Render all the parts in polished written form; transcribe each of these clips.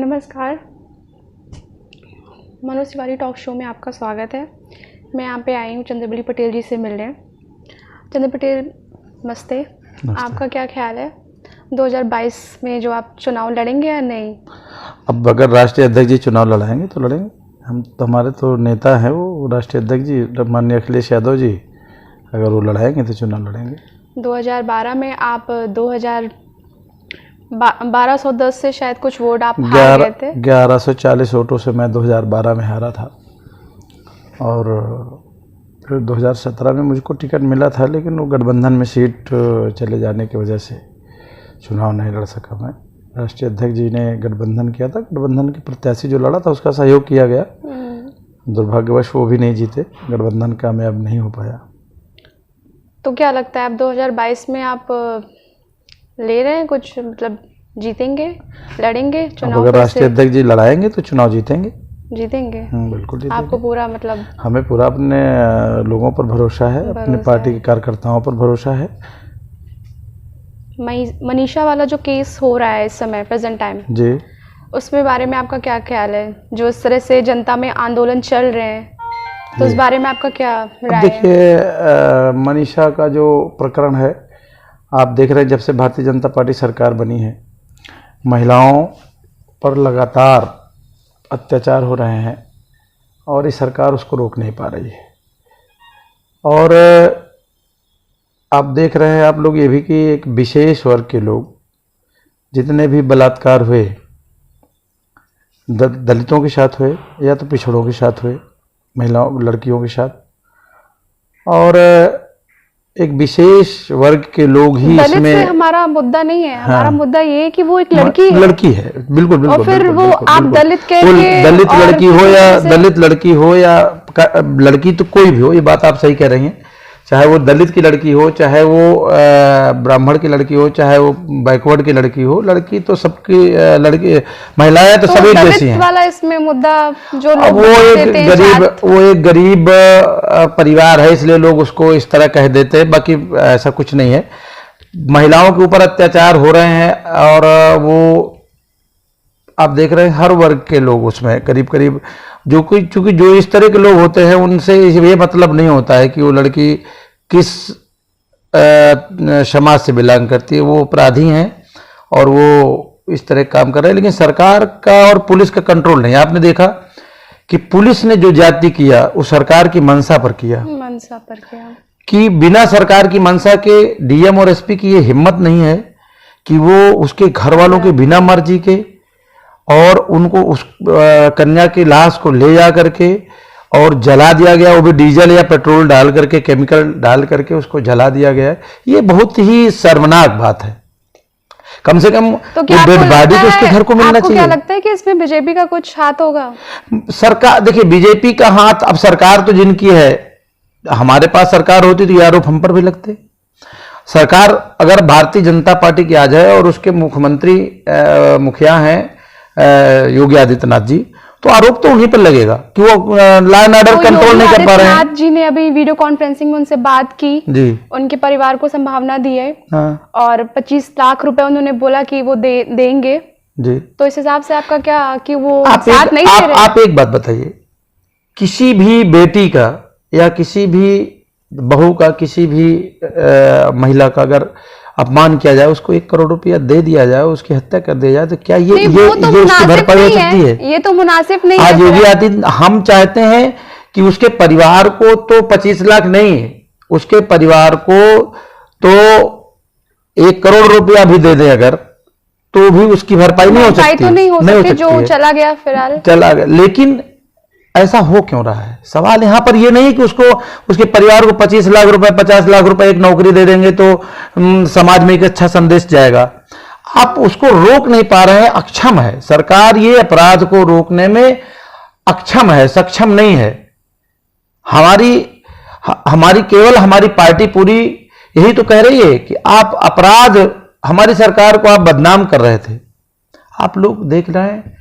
नमस्कार, Manoj Tiwari talk show में आपका स्वागत है। मैं यहाँ पे आई हूँ चंद्रबली पटेल जी से मिलने। चंद्र पटेल नमस्ते। आपका क्या ख्याल है 2022 में जो आप चुनाव लड़ेंगे या नहीं? अब अगर राष्ट्रीय अध्यक्ष जी चुनाव लड़ाएंगे तो लड़ेंगे। हम तो, हमारे तो नेता हैं वो राष्ट्रीय अध्यक्ष जी माननीय अखिलेश यादव जी, अगर वो लड़ाएंगे तो चुनाव लड़ेंगे। 2012 में आप 1210 से शायद कुछ वोट आप हार गए थे। 1140 वोटों से मैं 2012 में हारा था और फिर 2017 में मुझको टिकट मिला था, लेकिन वो गठबंधन में सीट चले जाने की वजह से चुनाव नहीं लड़ सका मैं। राष्ट्रीय अध्यक्ष जी ने गठबंधन किया था, गठबंधन के प्रत्याशी जो लड़ा था उसका सहयोग किया गया। दुर्भाग्यवश वो भी नहीं जीते, गठबंधन कामयाब नहीं हो पाया। तो क्या लगता है अब 2022 में आप ले रहे हैं कुछ, मतलब जीतेंगे, लड़ेंगे चुनाव? अगर राष्ट्रीय अध्यक्ष जी लड़ाएंगे तो चुनाव जीतेंगे। बिल्कुल जीतेंगे। आपको पूरा मतलब? हमें पूरा अपने लोगों पर भरोसा है, अपने पार्टी के कार्यकर्ताओं पर भरोसा है। मनीषा वाला जो केस हो रहा है इस समय प्रेजेंट टाइम जी, उसमें बारे में आपका क्या ख्याल है? जो इस तरह से जनता में आंदोलन चल रहे हैं, तो उस बारे में आपका क्या राय है? देखिए, मनीषा का जो प्रकरण है, आप देख रहे हैं जब से भारतीय जनता पार्टी सरकार बनी है, महिलाओं पर लगातार अत्याचार हो रहे हैं और ये सरकार उसको रोक नहीं पा रही है। और आप देख रहे हैं आप लोग ये भी कि एक विशेष वर्ग के लोग जितने भी बलात्कार हुए, दलितों के साथ हुए या तो पिछड़ों के साथ हुए, महिलाओं लड़कियों के साथ, और एक विशेष वर्ग के लोग ही दलित इसमें। से हमारा मुद्दा नहीं है। हमारा मुद्दा ये है कि वो एक लड़की है। बिल्कुल बिल्कुल। और फिर बिल्कुल, वो बिल्कुल, आप बिल्कुल, दलित कह के, दलित लड़की हो या दलित लड़की हो या लड़की तो कोई भी हो, ये बात आप सही कह रही हैं। चाहे वो दलित की लड़की हो, चाहे वो ब्राह्मण की लड़की हो, चाहे वो बैकवर्ड की लड़की हो, लड़की तो सबकी लड़की महिलाएं तो सभी जैसी हैं। वाला इसमें मुद्दा जो लोग वो एक गरीब परिवार है, इसलिए लोग उसको इस तरह कह देते हैं, बाकी ऐसा कुछ नहीं है। महिलाओं के ऊपर अत्याचार हो रहे हैं और वो आप देख रहे हैं हर वर्ग के लोग उसमें करीब करीब, चूंकि जो इस तरह के लोग होते हैं उनसे ये मतलब नहीं होता है कि वो लड़की किस समाज से बिलोंग करती है। वो अपराधी हैं और वो इस तरह काम कर रहे हैं, लेकिन सरकार का और पुलिस का कंट्रोल नहीं। आपने देखा कि पुलिस ने जो जाति किया वो सरकार की मंशा पर किया कि बिना सरकार की मंशा के डीएम और एसपी की ये हिम्मत नहीं है कि वो उसके घर वालों के बिना मर्जी के और उनको उस कन्या की लाश को ले जा करके और जला दिया गया, वो भी डीजल या पेट्रोल डाल करके, केमिकल डाल करके उसको जला दिया गया। ये बहुत ही शर्मनाक बात है। कम से कम तो डेड बॉडी तो उसके घर को मिलना चाहिए। क्या लगता है कि इसमें बीजेपी का कुछ हाथ होगा? सरकार, देखिए बीजेपी का हाथ, अब सरकार तो जिनकी है, हमारे पास सरकार होती तो ये आरोप हम पर भी लगते। सरकार अगर भारतीय जनता पार्टी की आ जाए और उसके मुख्यमंत्री मुखिया हैं योगी आदित्यनाथ जी, तो आरोप तो उन्हीं पर लगेगा कि वो लॉ एंड ऑर्डर कंट्रोल नहीं कर पा रहे हैं। आदित्यनाथ जी ने अभी वीडियो कॉन्फ्रेंसिंग में उनसे बात की जी, उनके परिवार को संभावना दी है। और 25 लाख रुपए उन्होंने बोला कि वो देंगे जी। तो इस हिसाब से आपका क्या कि वो साथ नहीं दे रहे? आप एक बात बताइए, किसी भी बेटी का या किसी भी बहू का, किसी भी महिला का अगर अपमान किया जाए, उसको 1 करोड़ रुपया दे दिया जाए, उसकी हत्या कर दी जाए, तो क्या ये उसकी भरपाई हो सकती है? ये तो मुनासिब नहीं है। आज योगी आदित्यनाथ, हम चाहते हैं कि उसके परिवार को तो 25 लाख नहीं, उसके परिवार को तो 1 करोड़ रुपया भी दे दे अगर, तो भी उसकी भरपाई नहीं हो सकती। तो नहीं हो सकती, जो चला गया फिलहाल चला गया। लेकिन ऐसा हो क्यों रहा है? सवाल यहां पर यह नहीं कि उसको, उसके परिवार को 25 लाख रुपए, 50 लाख रुपए एक नौकरी दे देंगे तो समाज में एक अच्छा संदेश जाएगा। आप उसको रोक नहीं पा रहे हैं, अक्षम है सरकार, ये अपराध को रोकने में अक्षम है, सक्षम नहीं है। हमारी केवल हमारी पार्टी पूरी यही तो कह रही है कि आप अपराध, हमारी सरकार को आप बदनाम कर रहे थे। आप लोग देख रहे हैं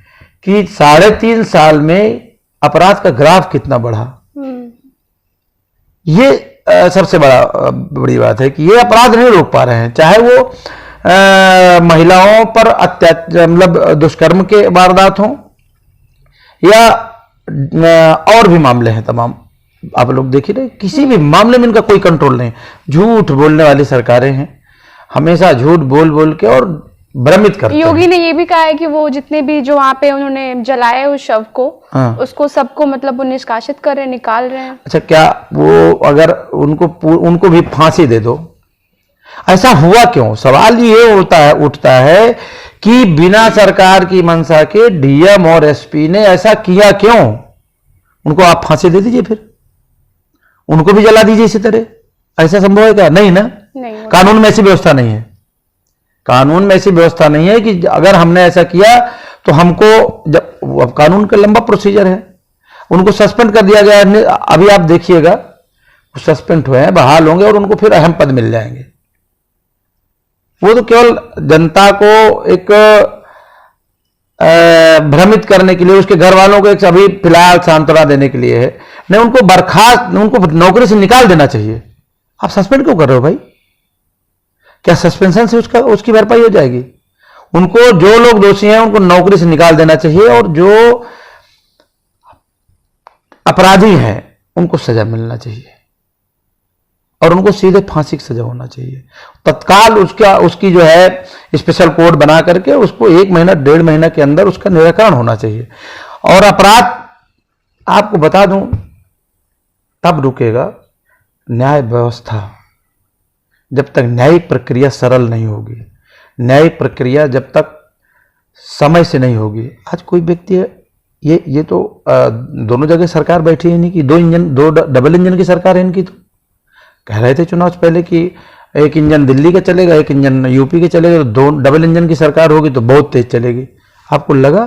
कि 3.5 साल में अपराध का ग्राफ कितना बढ़ा। ये सबसे बड़ी बात है कि ये अपराध नहीं रोक पा रहे हैं, चाहे वो महिलाओं पर अत्याचार मतलब दुष्कर्म के वारदात हों या और भी मामले हैं तमाम, आप लोग देख ही रहे, किसी भी मामले में इनका कोई कंट्रोल नहीं। झूठ बोलने वाली सरकारें हैं, हमेशा झूठ बोल बोल के और भ्रमित करते हैं। योगी ने ये भी कहा है कि वो जितने भी जो वहाँ पे उन्होंने जलाए उस शव को, उसको सबको मतलब वो निष्कासित कर रहे हैं, निकाल रहे हैं। अच्छा, क्या वो अगर उनको भी फांसी दे दो, ऐसा हुआ क्यों? सवाल ये उठता है कि बिना सरकार की मंशा के डीएम और एसपी ने ऐसा किया क्यों? उनको आप फांसी दे दीजिए, फिर उनको भी जला दीजिए इसी तरह। ऐसा संभव है क्या? नहीं ना, नहीं। कानून में ऐसी व्यवस्था नहीं है, कानून में ऐसी व्यवस्था नहीं है कि अगर हमने ऐसा किया तो हमको, जब अब कानून का लंबा प्रोसीजर है, उनको सस्पेंड कर दिया गया है। अभी आप देखिएगा, सस्पेंड हुए हैं, बहाल होंगे और उनको फिर अहम पद मिल जाएंगे। वो तो केवल जनता को एक भ्रमित करने के लिए, उसके घर वालों को एक अभी फिलहाल सांत्वना देने के लिए है। नहीं, उनको बर्खास्त, उनको नौकरी से निकाल देना चाहिए। आप सस्पेंड क्यों कर रहे हो भाई? क्या सस्पेंशन से उसकी भरपाई हो जाएगी? उनको, जो लोग दोषी हैं उनको नौकरी से निकाल देना चाहिए और जो अपराधी हैं उनको सजा मिलना चाहिए और उनको सीधे फांसी की सजा होना चाहिए तत्काल। उसकी जो है स्पेशल कोर्ट बना करके उसको 1 महीना 1.5 महीना के अंदर उसका निराकरण होना चाहिए। और अपराध आपको बता दूं तब रुकेगा न्याय व्यवस्था, जब तक न्यायिक प्रक्रिया सरल नहीं होगी, न्यायिक प्रक्रिया जब तक समय से नहीं होगी। आज कोई व्यक्ति है, ये तो दोनों जगह सरकार बैठी है इन्हीं की, दो डबल इंजन की सरकार है इनकी। तो कह रहे थे चुनाव से पहले कि एक इंजन दिल्ली का चलेगा, एक इंजन यूपी के चलेगा, तो 2 डबल इंजन की सरकार होगी तो बहुत तेज चलेगी। आपको लगा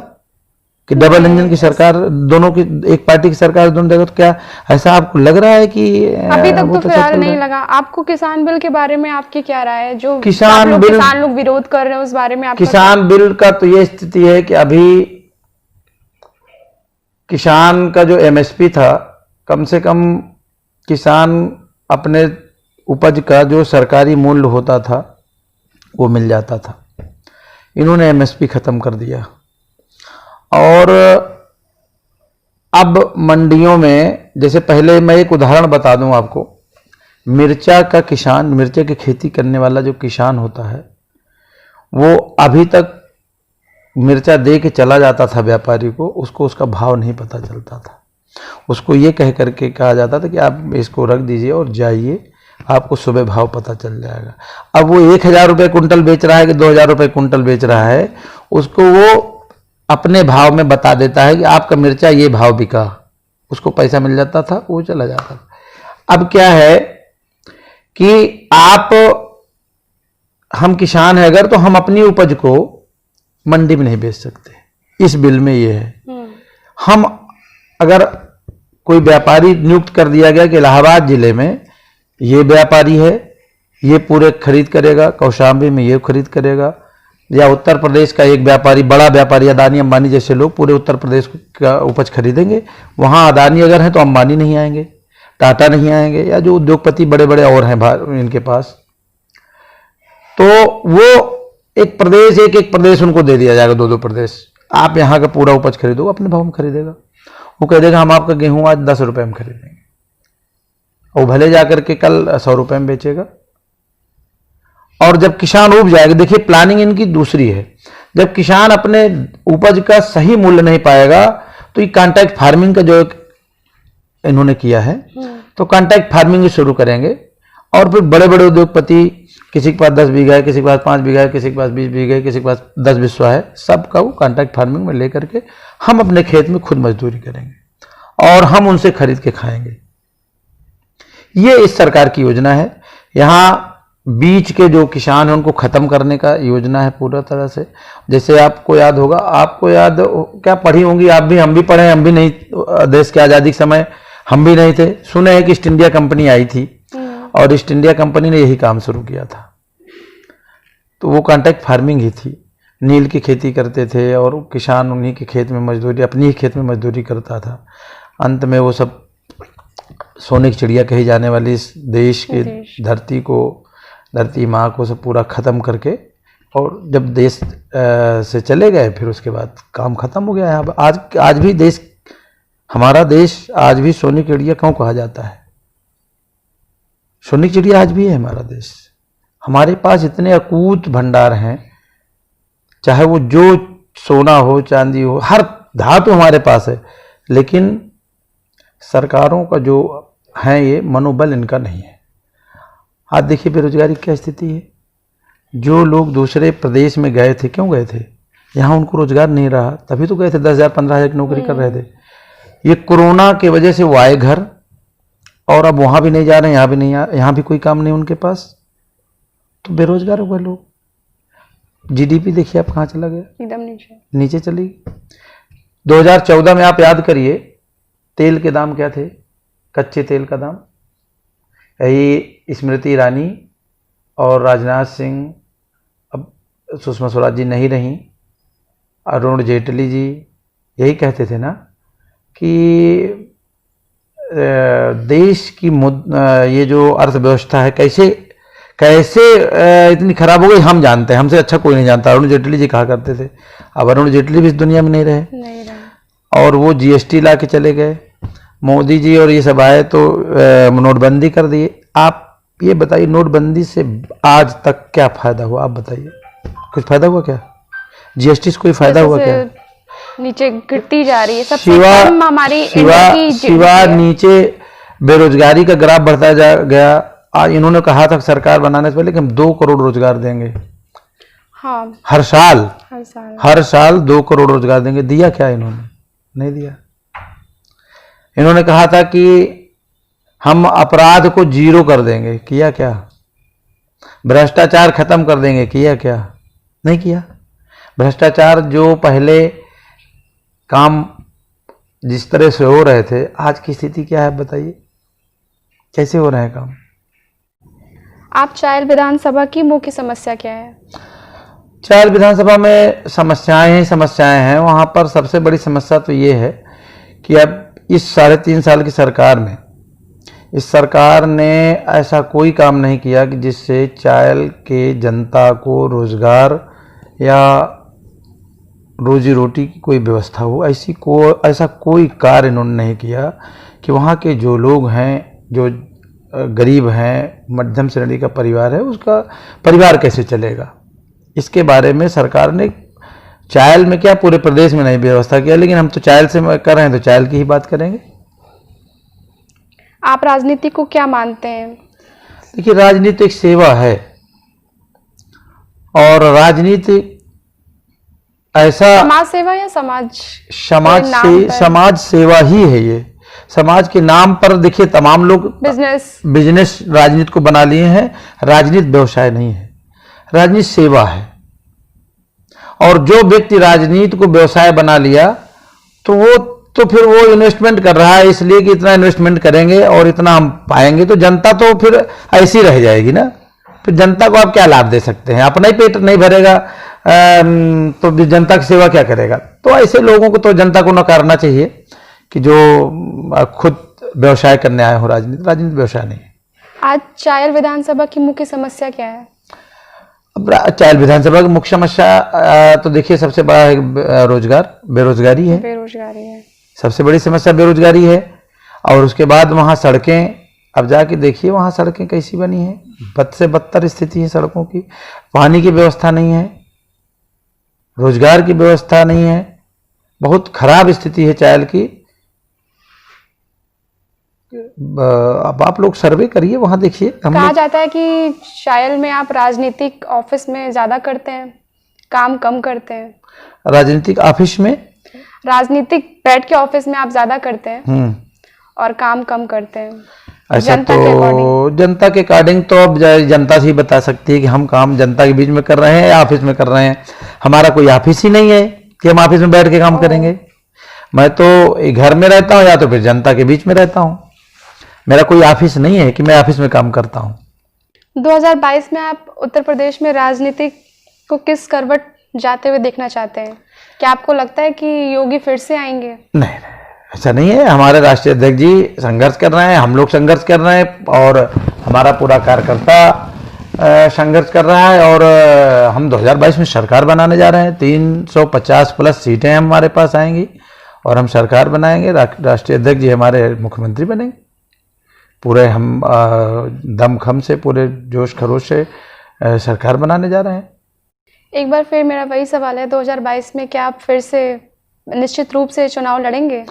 कि डबल इंजन की सरकार, दोनों की, एक पार्टी की सरकार दोनों जगह, तो क्या ऐसा आपको लग रहा है कि अभी तक तो फिलहाल नहीं लगा? आपको किसान बिल के बारे में आपकी क्या राय है? जो किसान लोग विरोध कर रहे हैं उस बारे में आप? किसान बिल का तो ये स्थिति है कि अभी किसान का जो एमएसपी था, कम से कम किसान अपने उपज का जो सरकारी मूल्य होता था वो मिल जाता था। इन्होंने एमएसपी खत्म कर दिया और अब मंडियों में, जैसे पहले मैं एक उदाहरण बता दूं आपको, मिर्चा का किसान, मिर्चे की खेती करने वाला जो किसान होता है, वो अभी तक मिर्चा दे के चला जाता था व्यापारी को, उसको उसका भाव नहीं पता चलता था। उसको ये कह करके कहा जाता था कि आप इसको रख दीजिए और जाइए, आपको सुबह भाव पता चल जाएगा। अब वो 1000 रुपये कुंटल बेच रहा है कि 2000 रुपये कुंटल बेच रहा है, उसको वो अपने भाव में बता देता है कि आपका मिर्चा ये भाव बिका, उसको पैसा मिल जाता था, वो चला जाता था। अब क्या है कि हम किसान है अगर, तो हम अपनी उपज को मंडी में नहीं बेच सकते। इस बिल में ये है। हम अगर कोई व्यापारी नियुक्त कर दिया गया कि इलाहाबाद जिले में ये व्यापारी है, ये पूरे खरीद करेगा, कौशाम्बी में ये खरीद करेगा, या उत्तर प्रदेश का एक व्यापारी, बड़ा व्यापारी, अदानी अंबानी जैसे लोग पूरे उत्तर प्रदेश का उपज खरीदेंगे। वहां अदानी अगर है तो अंबानी नहीं आएंगे, टाटा नहीं आएंगे, या जो उद्योगपति बड़े बड़े और हैं इनके पास, तो वो एक प्रदेश, एक प्रदेश उनको दे दिया जाएगा, 2-2 प्रदेश। आप यहाँ का पूरा उपज खरीदो, अपने भाव में खरीदेगा। वो कह देगा हम आपका गेहूं आज 10 रुपए में खरीदेंगे, वो भले जाकर के कल 100 रुपए में बेचेगा। और जब किसान उब जाएगा, देखिए प्लानिंग इनकी दूसरी है, जब किसान अपने उपज का सही मूल्य नहीं पाएगा तो ये कॉन्ट्रैक्ट फार्मिंग का जो इन्होंने किया है, तो कॉन्ट्रैक्ट फार्मिंग शुरू करेंगे। और फिर बड़े बड़े उद्योगपति, किसी के पास 10 बीघा है, किसी के पास 5 बीघा है, किसी के पास 20 बीघा है, किसी के पास 10 बिस्वा है, सबका वो कॉन्ट्रैक्ट फार्मिंग में लेकर के हम अपने खेत में खुद मजदूरी करेंगे और हम उनसे खरीद के खाएंगे। ये इस सरकार की योजना है। यहाँ बीच के जो किसान हैं उनको खत्म करने का योजना है पूरा तरह से। जैसे आपको याद होगा, आपको याद क्या पढ़ी होंगी आप भी, हम भी पढ़े, हम भी नहीं, देश की आज़ादी के समय हम भी नहीं थे। सुने हैं कि ईस्ट इंडिया कंपनी आई थी और ईस्ट इंडिया कंपनी ने यही काम शुरू किया था। तो वो कॉन्ट्रैक्ट फार्मिंग ही थी, नील की खेती करते थे और किसान उन्हीं के खेत में मजदूरी, अपनी ही खेत में मजदूरी करता था। अंत में वो सब सोने की चिड़िया कही जाने वाली इस देश की धरती माँ को सब पूरा ख़त्म करके और जब देश से चले गए फिर उसके बाद काम खत्म हो गया। यहाँ पर आज भी देश, हमारा देश आज भी सोने की चिड़िया क्यों कहा जाता है? सोने की चिड़िया आज भी है हमारा देश। हमारे पास इतने अकूत भंडार हैं, चाहे वो जो सोना हो चांदी हो, हर धातु हमारे पास है, लेकिन सरकारों का जो है ये मनोबल इनका नहीं है। आज देखिए बेरोजगारी क्या स्थिति है। जो लोग दूसरे प्रदेश में गए थे, क्यों गए थे? यहाँ उनको रोजगार नहीं रहा, तभी तो गए थे। 10,000 15,000 की नौकरी कर रहे थे। ये कोरोना के वजह से वो आए घर, और अब वहां भी नहीं जा रहे, यहाँ भी नहीं, यहाँ भी कोई काम नहीं उनके पास, तो बेरोजगार हो गए लोग। जीडीपी देखिए आप कहाँ चला गया, एकदम नीचे चली। 2014 में आप याद करिए तेल के दाम क्या थे, कच्चे तेल का दाम। यही स्मृति ईरानी और राजनाथ सिंह, अब सुषमा स्वराज जी नहीं रही, अरुण जेटली जी यही कहते थे ना कि देश की ये जो अर्थव्यवस्था है कैसे इतनी खराब हो गई हम जानते हैं, हमसे अच्छा कोई नहीं जानता। अरुण जेटली जी कहा करते थे। अब अरुण जेटली भी इस दुनिया में नहीं रहे। और वो जीएसटी ला के चले गए। मोदी जी और ये सब आए तो नोटबंदी कर दिए। आप ये बताइए नोटबंदी से आज तक क्या फायदा हुआ? आप बताइए, कुछ फायदा हुआ क्या? जीएसटी से कोई फायदा हुआ क्या? नीचे गिरती जा रही है। सबसे कम हमारी सिवा नीचे बेरोजगारी का ग्राफ बढ़ता जा गया। आज इन्होंने कहा था सरकार बनाने से पहले कि हम 2 करोड़ रोजगार देंगे। हाँ, हर साल 2 करोड़ रोजगार देंगे। दिया क्या इन्होंने? नहीं दिया। इन्होंने कहा था कि हम अपराध को 0 कर देंगे। किया क्या? भ्रष्टाचार खत्म कर देंगे। किया क्या? नहीं किया। भ्रष्टाचार जो पहले काम जिस तरह से हो रहे थे, आज की स्थिति क्या है बताइए, कैसे हो रहे हैं काम? आप चायल विधानसभा की मुख्य समस्या क्या है? चायल विधानसभा में समस्याएं हैं। वहां पर सबसे बड़ी समस्या तो ये है कि अब इस 3.5 साल की सरकार में इस सरकार ने ऐसा कोई काम नहीं किया कि जिससे चायल के जनता को रोजगार या रोजी रोटी की कोई व्यवस्था हो। ऐसा कोई कार्य इन्होंने नहीं किया कि वहाँ के जो लोग हैं, जो गरीब हैं, मध्यम श्रेणी का परिवार है, उसका परिवार कैसे चलेगा, इसके बारे में सरकार ने चायल में क्या पूरे प्रदेश में नहीं व्यवस्था किया। लेकिन हम तो चायल से कर रहे हैं तो चायल की ही बात करेंगे। आप राजनीति को क्या मानते हैं? देखिए, राजनीति एक सेवा है और राजनीति ऐसा समाज सेवा या समाज सेवा ही है। ये समाज के नाम पर देखिए तमाम लोग बिजनेस राजनीति को बना लिए हैं। राजनीति व्यवसाय नहीं है, राजनीति सेवा है। और जो व्यक्ति राजनीति को व्यवसाय बना लिया तो फिर वो इन्वेस्टमेंट कर रहा है इसलिए कि इतना इन्वेस्टमेंट करेंगे और इतना हम पाएंगे, तो जनता तो फिर ऐसी रह जाएगी ना। फिर जनता को आप क्या लाभ दे सकते हैं? अपना ही पेट नहीं भरेगा तो जनता की सेवा क्या करेगा? तो ऐसे लोगों को तो जनता को नकारना चाहिए कि जो खुद व्यवसाय करने आए हो। राजनीति व्यवसाय नहीं है। आज चायल विधानसभा की मुख्य समस्या क्या है? अब चायल विधानसभा की मुख्य समस्या तो देखिए सबसे बड़ा है बेरोजगारी है। सबसे बड़ी समस्या बेरोजगारी है। और उसके बाद वहाँ सड़कें, अब जाके देखिए वहाँ सड़कें कैसी बनी है। बद से बदतर स्थिति है सड़कों की। पानी की व्यवस्था नहीं है, रोजगार की व्यवस्था नहीं है, बहुत खराब स्थिति है चायल की। अब आप लोग सर्वे करिए, वहां देखिए। कहा जाता है कि चायल में आप राजनीतिक ऑफिस में ज्यादा करते हैं, काम कम करते हैं। राजनीतिक ऑफिस में, राजनीतिक बैठ के ऑफिस में आप ज्यादा करते हैं और काम कम करते हैं। ऐसा तो जनता के अकॉर्डिंग तो अब जनता से ही बता सकती है कि हम काम जनता के बीच में कर रहे हैं या ऑफिस में कर रहे हैं। हमारा कोई ऑफिस ही नहीं है कि हम ऑफिस में बैठ के काम करेंगे। मैं तो घर में रहता हूँ या तो फिर जनता के बीच में रहता हूँ। मेरा कोई ऑफिस नहीं है कि मैं ऑफिस में काम करता हूँ। 2022 में आप उत्तर प्रदेश में राजनीति को किस करवट जाते हुए देखना चाहते हैं? क्या आपको लगता है कि योगी फिर से आएंगे? नहीं, ऐसा नहीं है। हमारे राष्ट्रीय अध्यक्ष जी संघर्ष कर रहे हैं, हम लोग संघर्ष कर रहे हैं और हमारा पूरा कार्यकर्ता संघर्ष कर रहा है और हम 2022 में सरकार बनाने जा रहे हैं। 350 प्लस सीटें हमारे पास आएंगी और हम सरकार बनाएंगे। राष्ट्रीय अध्यक्ष जी हमारे मुख्यमंत्री बनेंगे। पूरे हम दमखम से, पूरे जोश खरोश से सरकार बनाने जा रहे हैं। एक बार फिर मेरा वही सवाल है, 2022 में क्या आप फिर से निश्चित रूप से चुनाव लड़ेंगे?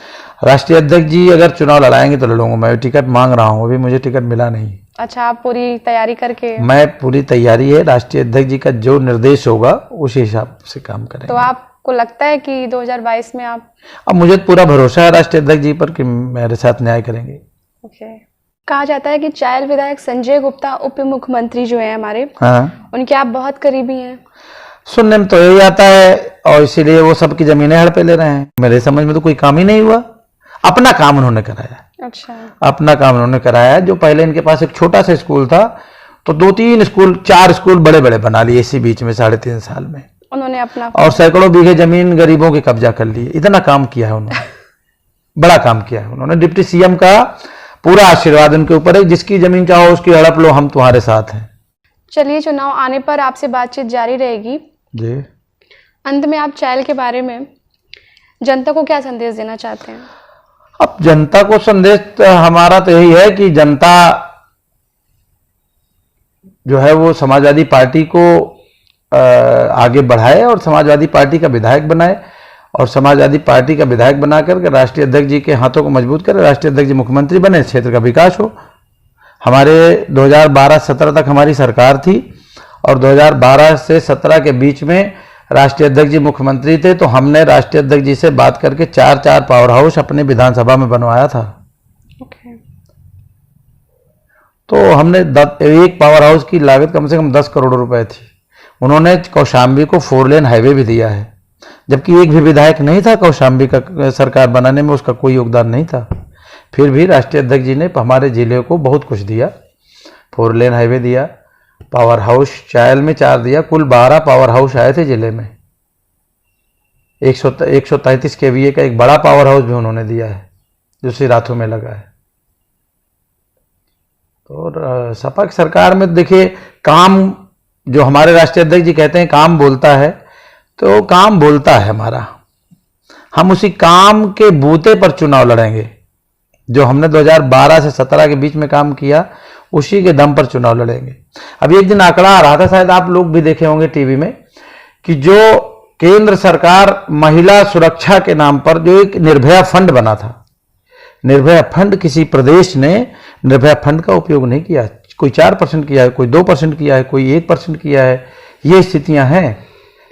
राष्ट्रीय अध्यक्ष जी अगर चुनाव लड़ाएंगे तो लड़ूंगा। मैं टिकट मांग रहा हूँ, अभी मुझे टिकट मिला नहीं। अच्छा, आप पूरी तैयारी करके? मैं पूरी तैयारी है। राष्ट्रीय अध्यक्ष जी का जो निर्देश होगा उसी हिसाब से काम करेंगे। तो आपको लगता है कि 2022 में आप? अब मुझे पूरा भरोसा है राष्ट्रीय अध्यक्ष जी पर कि मेरे साथ न्याय करेंगे। ओके। कहा जाता है कि चायल विधायक संजय गुप्ता उप मुख्यमंत्री जो है हमारे, हाँ, उनके आप बहुत करीबी हैं। सुनने में तो यही आता है और इसीलिए वो सबकी जमीनें हड़पे ले रहे हैं। मेरे समझ में तो कोई काम ही नहीं हुआ। अपना काम उन्होंने कराया। अच्छा। अपना काम उन्होंने कराया। जो पहले इनके पास एक छोटा सा स्कूल था तो 2-3 स्कूल, 4 स्कूल बड़े बड़े बना लिए इसी बीच में 3.5 साल में उन्होंने अपना, और सैकड़ों बीघे जमीन गरीबों के कब्जा कर लिए। इतना काम किया है उन्होंने। बड़ा काम किया है उन्होंने। डिप्टी सीएम का पूरा आशीर्वाद उनके ऊपर है। जिसकी जमीन चाहो उसकी हड़प लो, हम तुम्हारे साथ हैं। चलिए, चुनाव आने पर आपसे बातचीत जारी रहेगी जी। अंत में आप चायल के बारे में जनता को क्या संदेश देना चाहते हैं? अब जनता को संदेश हमारा तो यही है कि जनता जो है वो समाजवादी पार्टी को आगे बढ़ाए और समाजवादी पार्टी का विधायक बनाए और समाजवादी पार्टी का विधायक बनाकर राष्ट्रीय अध्यक्ष जी के हाथों को मजबूत करे। राष्ट्रीय अध्यक्ष जी मुख्यमंत्री बने, क्षेत्र का विकास हो। हमारे 2012-17 तक हमारी सरकार थी और 2012 से 17 के बीच में राष्ट्रीय अध्यक्ष जी मुख्यमंत्री थे। तो हमने राष्ट्रीय अध्यक्ष जी से बात करके 4 पावर हाउस अपने विधानसभा में बनवाया था। ओके। तो हमने एक पावर हाउस की लागत कम से कम 10 करोड़ रुपए थी। उन्होंने कौशाम्बी को 4 लेन हाईवे भी दिया है, जबकि एक भी विधायक नहीं था कौशाम्बी का सरकार बनाने में, उसका कोई योगदान नहीं था। फिर भी राष्ट्रीय अध्यक्ष जी ने हमारे जिले को बहुत कुछ दिया। 4 लेन हाईवे दिया, पावर हाउस चायल में 4 दिया, कुल 12 पावर हाउस आए थे जिले में। 133 केवीए का एक बड़ा पावर हाउस भी उन्होंने दिया है जो सिराथू में लगा है। तो सपा की सरकार में देखिए, काम जो हमारे राष्ट्रीय अध्यक्ष जी कहते हैं काम बोलता है, तो काम बोलता है हमारा। हम उसी काम के बूते पर चुनाव लड़ेंगे। जो हमने 2012 से 17 के बीच में काम किया उसी के दम पर चुनाव लड़ेंगे। अभी एक दिन आंकड़ा आ रहा था, शायद आप लोग भी देखे होंगे टीवी में, कि जो केंद्र सरकार महिला सुरक्षा के नाम पर जो एक निर्भया फंड बना था, निर्भया फंड किसी प्रदेश ने निर्भया फंड का उपयोग नहीं किया। कोई 4% किया है, कोई 2% किया है, कोई 1% किया है। ये स्थितियां हैं।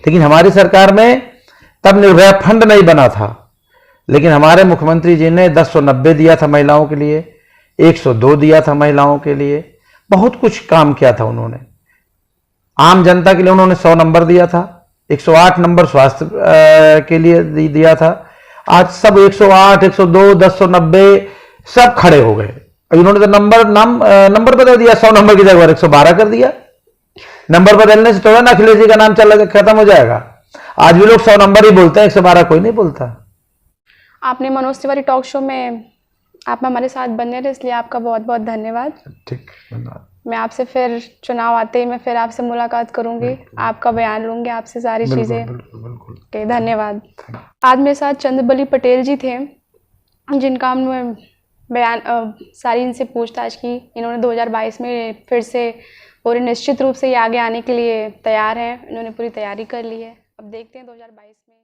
लेकिन हमारी सरकार में तब निर्भया फंड नहीं बना था, लेकिन हमारे मुख्यमंत्री जी ने 1090 दिया था महिलाओं के लिए, 102 दिया था महिलाओं के लिए। बहुत कुछ काम किया था उन्होंने। आम जनता के लिए उन्होंने 100 नंबर दिया था, 108 नंबर स्वास्थ्य के लिए दिया था। आज सब 108, 102, 1090 सब खड़े हो गए। इन्होंने तो नंबर बदल दिया। 100 नंबर की जगह 112 कर दिया। नंबर बदलने से थोड़ा ना अखिलेश जी का नाम चल खत्म हो जाएगा। आज भी लोग 100 नंबर ही बोलते हैं, 112 कोई नहीं बोलता। आपने मनोज तिवारी टॉक शो में आप हमारे साथ बने रहे, इसलिए आपका बहुत बहुत धन्यवाद। ठीक, धन्यवाद। मैं आपसे फिर चुनाव आते ही मैं फिर आपसे मुलाकात करूंगी, आपका बयान लूंगी, आपसे सारी चीजें। ओके, धन्यवाद। आज मेरे साथ चंद्रबली पटेल जी थे, जिनका हमने बयान सारी इनसे पूछताछ की। इन्होंने 2022 में फिर से पूरे निश्चित रूप से ये आगे आने के लिए तैयार हैं। इन्होंने पूरी तैयारी कर ली है। अब देखते हैं 2022 में